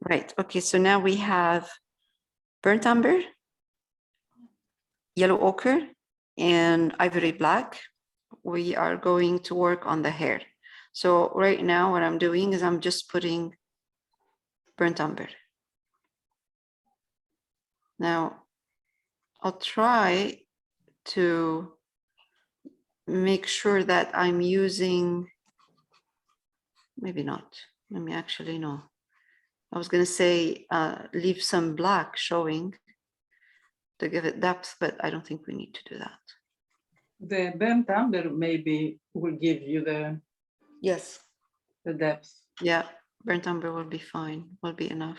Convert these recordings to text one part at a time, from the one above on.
Right, okay, so now we have burnt umber, yellow ochre, and ivory black. We are going to work on the hair. So right now what I'm doing is I'm just putting burnt umber. Now I'll try to make sure that I'm using, maybe not, let me actually know. I was gonna say leave some black showing to give it depth, but I don't think we need to do that. The burnt umber maybe will give you Yes. the depth. Yeah, burnt umber will be fine, will be enough.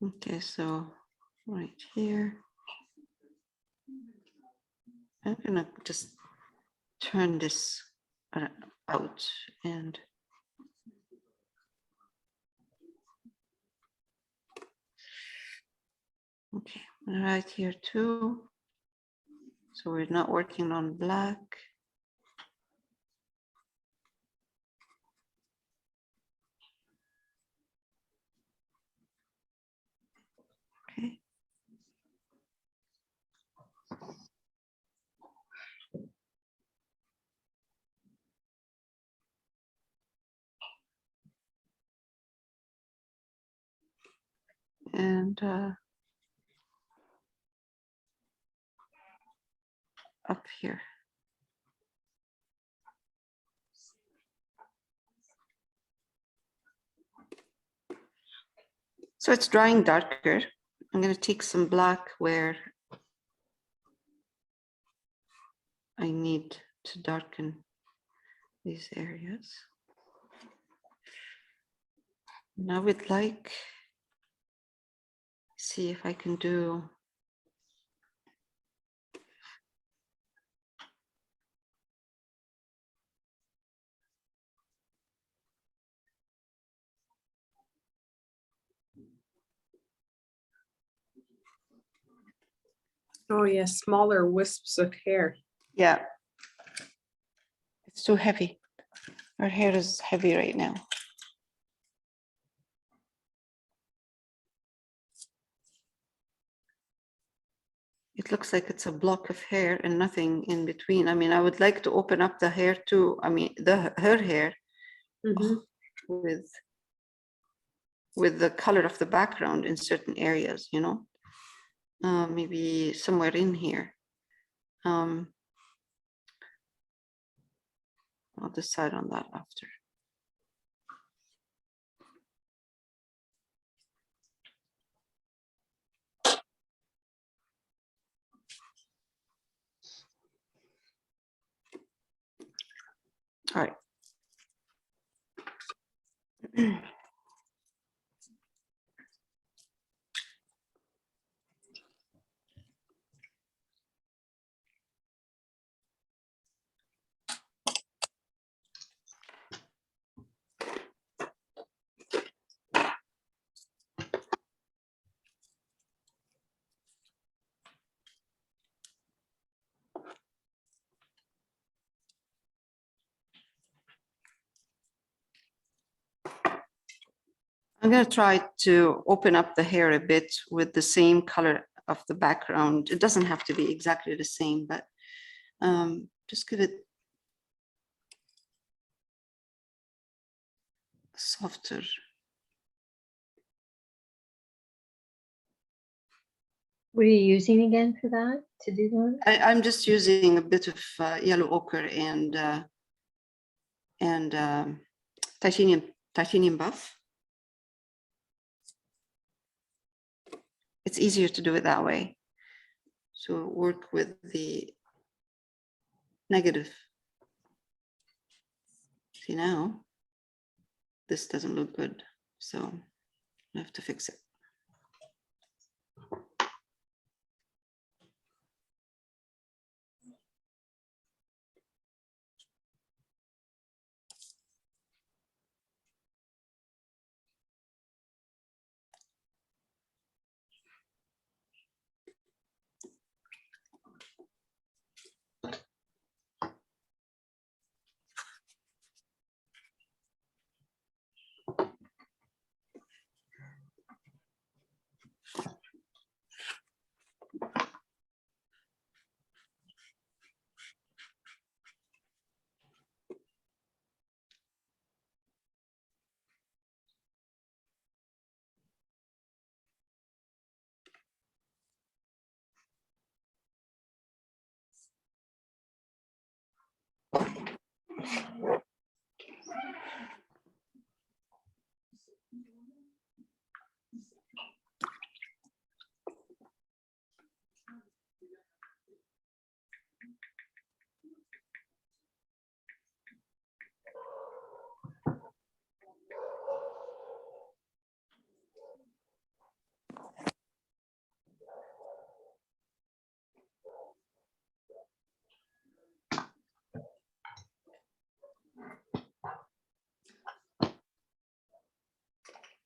Okay, so right here, I'm gonna just turn this out and okay, right here too. So we're not working on black. Okay. And up here. So it's drying darker. I'm going to take some black where I need to darken these areas. And I would like, see if I can do Oh yes, smaller wisps of hair. yeah. It's too heavy. Our hair is heavy right now. It looks like it's a block of hair and nothing in between. I mean, I would like to open up the hair too. I mean, her hair with the color of the background in certain areas, you know, maybe somewhere in here. I'll decide on that after. All right. I'm going to try to open up the hair a bit with the same color of the background. It doesn't have to be exactly the same, but just give it softer. What are you using again for that, to do that? I'm just using a bit of yellow ochre and titanium buff. It's easier to do it that way. So work with the negative. See now, this doesn't look good, so I have to fix it.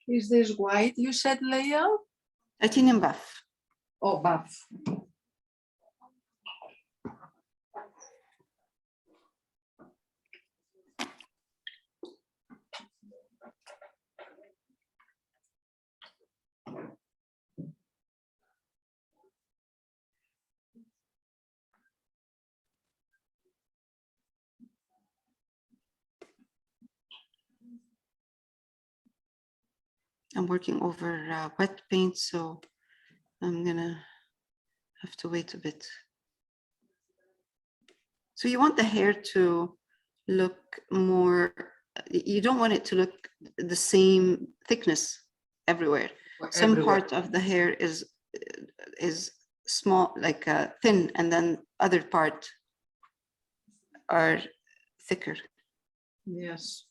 Is this white you said, Leah? Titanium buff. Oh, buff. I'm working over wet paint, so I'm gonna have to wait a bit. So you want the hair to look more, you don't want it to look the same thickness everywhere. Some Everywhere. part of the hair is small, like thin, and then other part are thicker. Yes.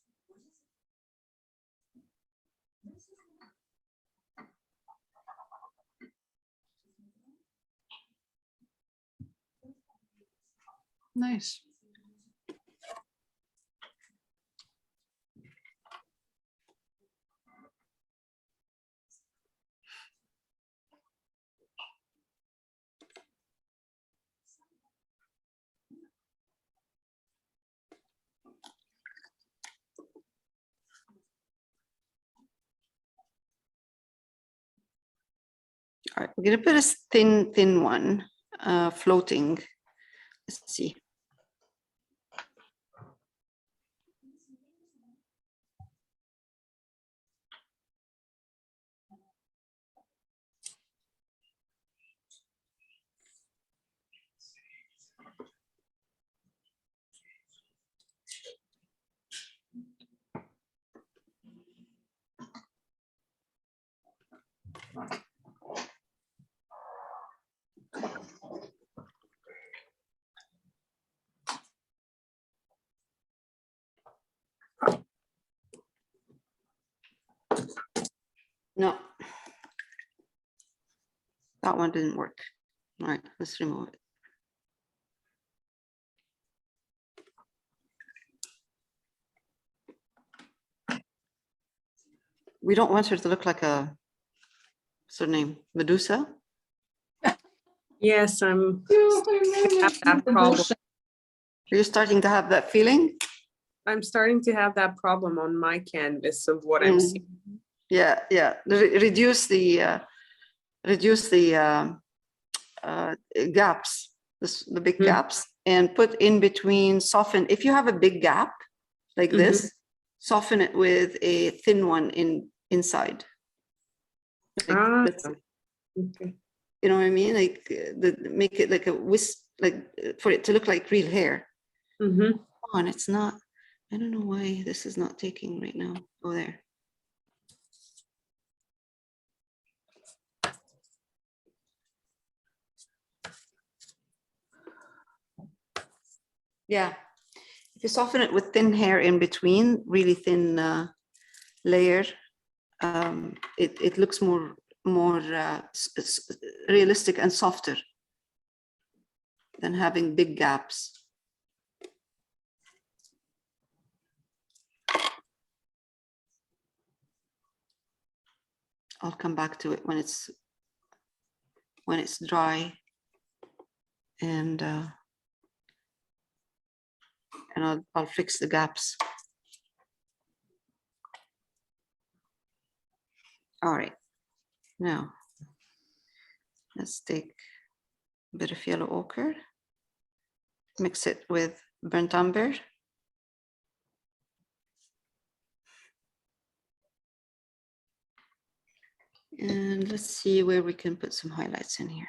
Nice. All right, we're gonna put a thin one, floating. Let's see. No, that one didn't work. All right, let's remove it. We don't want her to look like a, what's her name, Medusa? Yes, I'm have that problem. Are you starting to have that feeling? I'm starting to have that problem on my canvas of what I'm seeing. Yeah, yeah. Reduce the gaps, the big Mhm. gaps, and put in between, soften. If you have a big gap like this, soften it with a thin one inside. Like, Ah, that's, okay. you know what I mean? Like make it like a wisp, like for it to look like real hair. Mhm. Come on, it's not. I don't know why this is not taking right now. Oh, there. Yeah, if you soften it with thin hair in between, really thin layer, it looks more realistic and softer than having big gaps. I'll come back to it when it's dry, and I'll fix the gaps. All right, now let's take a bit of yellow ochre, mix it with burnt umber. And let's see where we can put some highlights in here.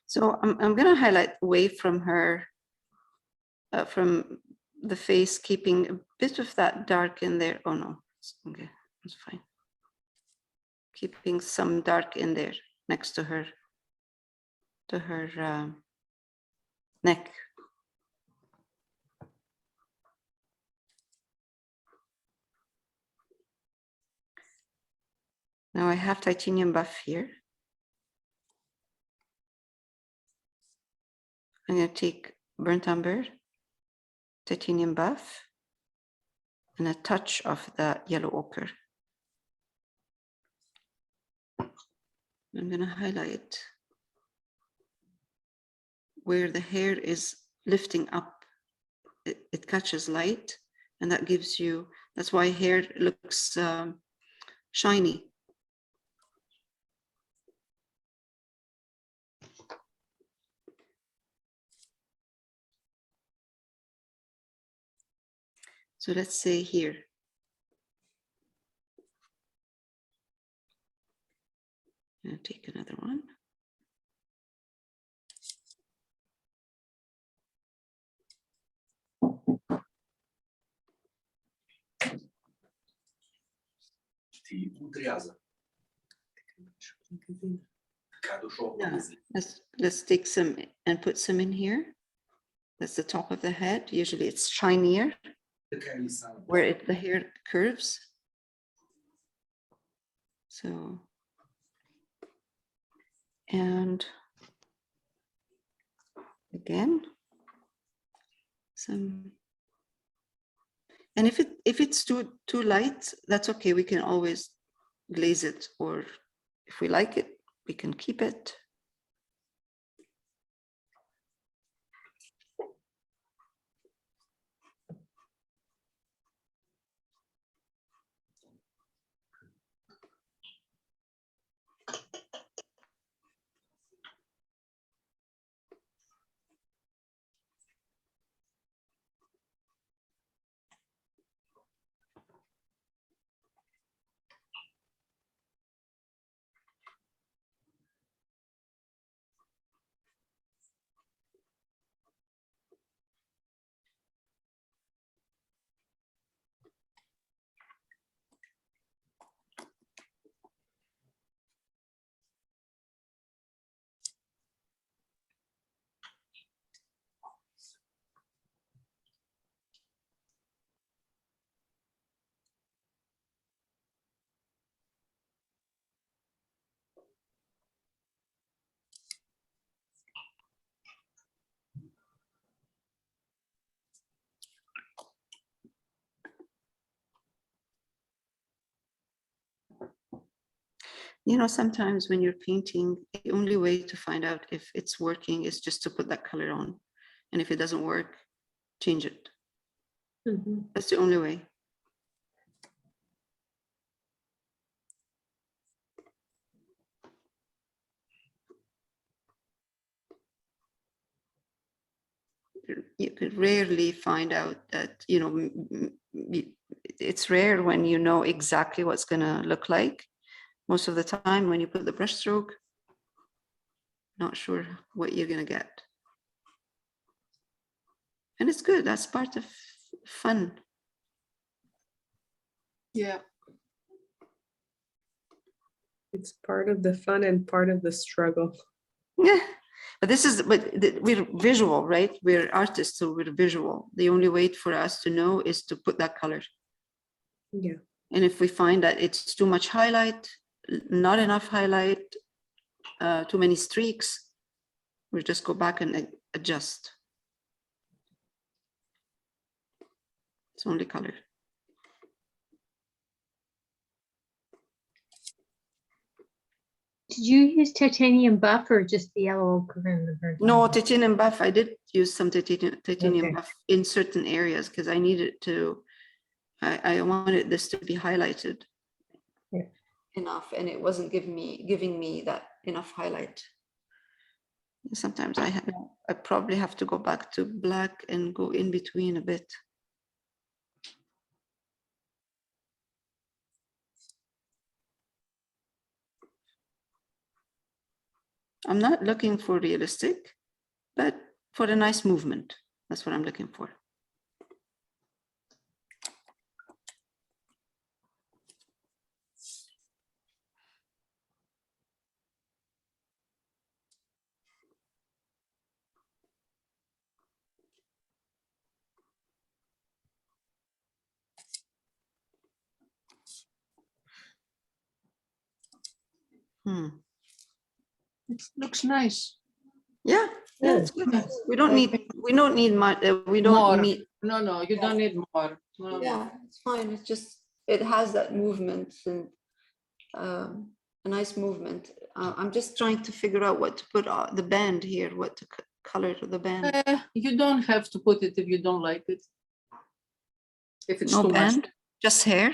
So I'm gonna highlight away from her, from the face, keeping a bit of that dark in there. Oh no, okay, that's fine. Keeping some dark in there next to her neck. Now I have titanium buff here. I'm going to take burnt umber, titanium buff, and a touch of the yellow ochre. I'm going to highlight where the hair is lifting up. It catches light, and that gives you, that's why hair looks shiny. So let's say here. I'll take another one. Yeah, let's take some and put some in here. That's the top of the head. Usually it's shinier where the hair curves. So, and again, some. And if it's too light, that's okay. We can always glaze it, or if we like it, we can keep it. You know, sometimes when you're painting, the only way to find out if it's working is just to put that color on. And if it doesn't work, change it. Mhm. That's the only way. You could rarely find out that, you know, it's rare when you know exactly what's going to look like. Most of the time when you put the brush stroke, not sure what you're going to get. And it's good. That's part of fun. Yeah. It's part of the fun and part of the struggle. Yeah. But we're visual, right? We're artists, so we're visual. The only way for us to know is to put that color. Yeah. And if we find that it's too much highlight, not enough highlight, too many streaks, we'll just go back and adjust. It's only color. Did you use titanium buff or just the yellow ochre and the burnt No, umber? titanium buff. I did use some titanium Okay. buff in certain areas because I needed to, I wanted this to be highlighted enough, and it wasn't giving me that enough highlight. Sometimes I probably have to go back to black and go in between a bit. I'm not looking for realistic, but for a nice movement. That's what I'm looking for. It looks nice. Yeah, yeah, it's good. We don't Okay. need much. We don't More. need. No, you don't need more. No. Yeah, it's fine. It's just it has that movement and a nice movement. I'm just trying to figure out what to put the band here. What to color to the band. You don't have to put it if you don't like it. If it's No too much. band, just hair.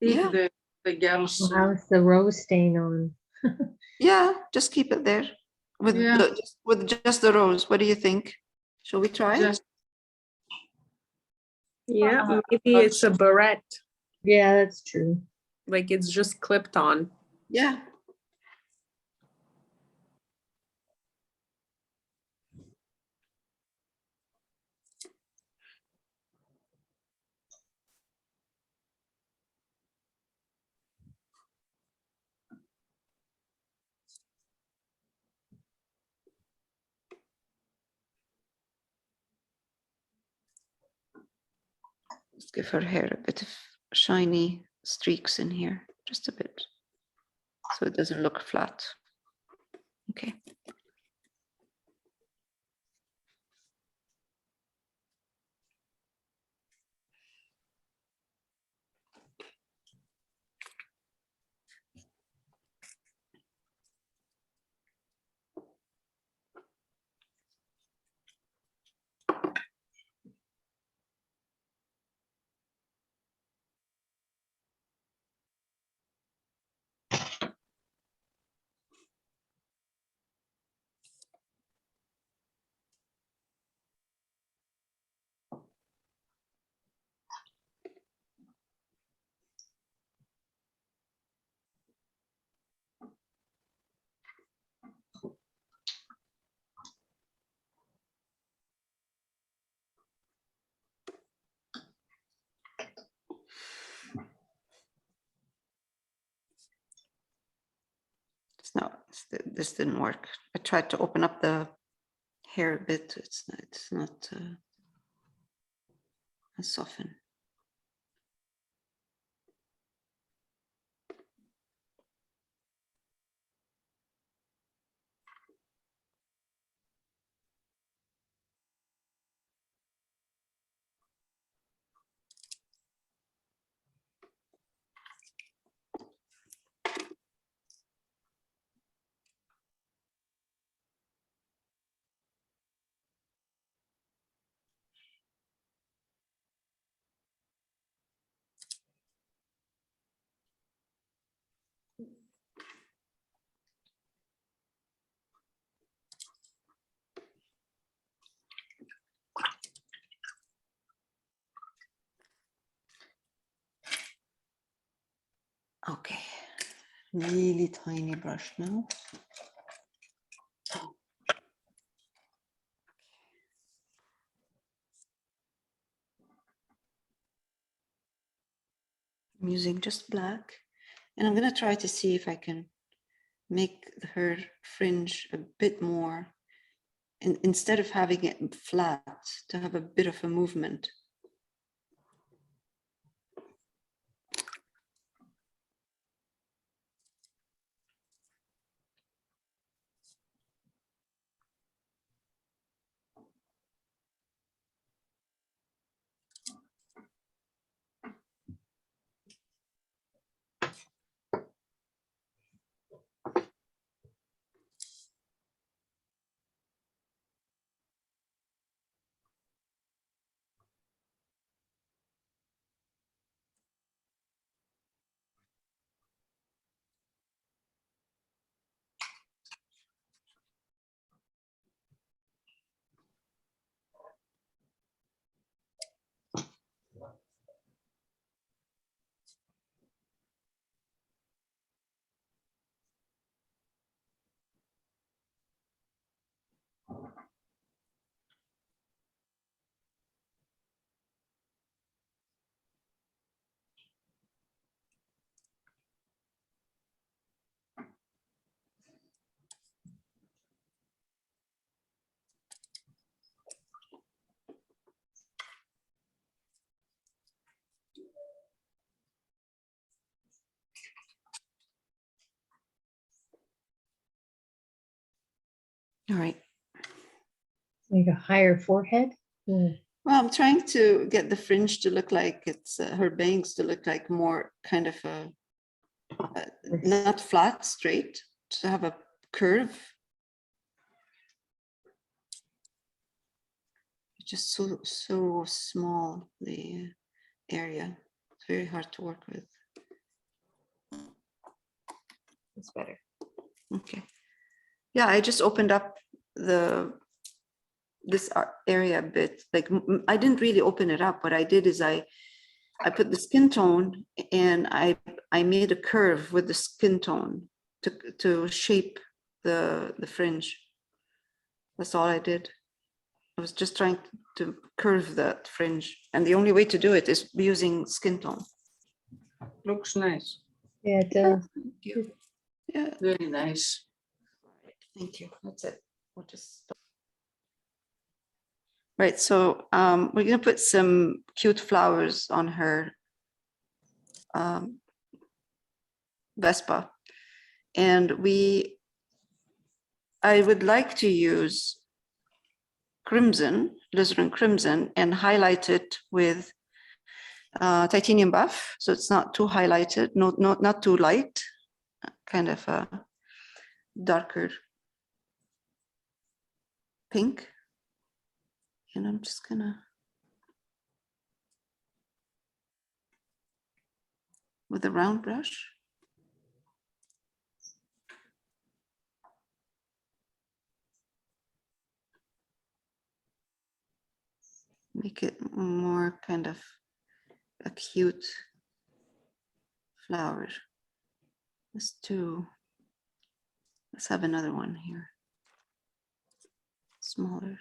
If Yeah. the girls. Well, how's the rose stain on? Yeah, just keep it there with Yeah. with just the rose. What do you think? Shall we try? Just Yeah, maybe it's a barrette, Yeah, that's true. like it's just clipped on. Yeah. Let's give her hair a bit of shiny streaks in here, just a bit, so it doesn't look flat. Okay. It's not. This didn't work. I tried to open up the hair a bit. It's not. Soften. Okay, really tiny brush now. I'm using just black, and I'm gonna try to see if I can make her fringe a bit more, and instead of having it flat, to have a bit of a movement. All right. Like a higher forehead? Hmm. Well, I'm trying to get the fringe to look like it's her bangs to look like more kind of a not flat, straight, to have a curve. It's just so small, the area. It's very hard to work with. It's better. Okay. Yeah, I just opened up this area a bit. Like I didn't really open it up. What I did is I put the skin tone and I made a curve with the skin tone to shape the fringe. That's all I did. I was just trying to curve that fringe, and the only way to do it is using skin tone. Looks nice. Yeah, it does. Thank you. Yeah, Very nice. thank you. That's it. We'll just stop. Right, so we're gonna put some cute flowers on her Vespa, and I would like to use crimson, alizarin crimson, and highlight it with titanium buff, so it's not too highlighted, not too light, kind of a darker pink. And I'm just gonna, with a round brush, make it more kind of a cute flower. Let's have another one here, smaller.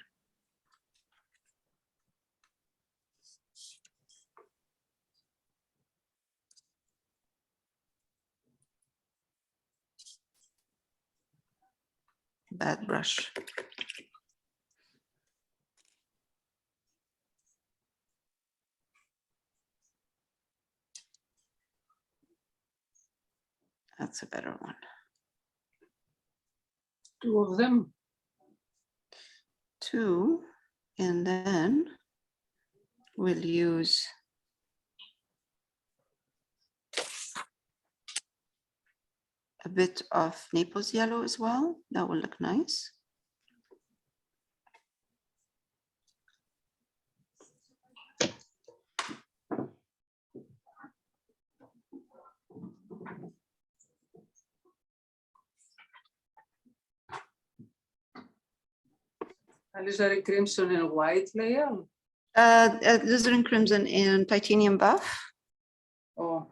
Bad brush. That's a better one. 2 of them. 2, and then we'll use a bit of Naples yellow as well. That will look nice. Alizarin crimson and white layer. Alizarin crimson and titanium buff. Oh,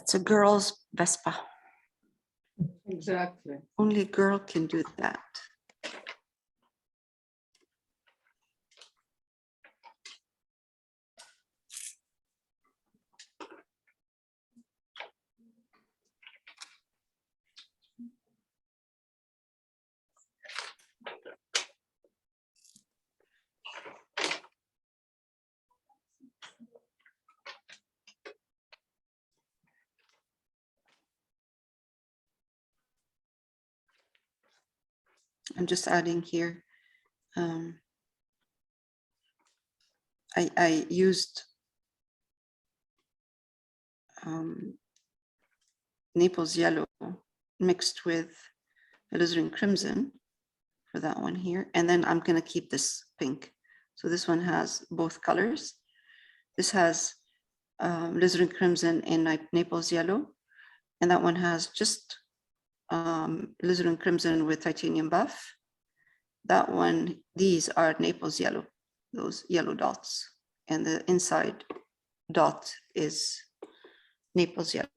That's a girl's Vespa. Exactly. Only a girl can do that. I'm just adding here. I used Naples yellow mixed with alizarin crimson for that one here. And then I'm gonna keep this pink. So this one has both colors. This has alizarin crimson and Naples yellow. And that one has just alizarin crimson with titanium buff. That one, these are Naples yellow, those yellow dots. And the inside dot is Naples yellow.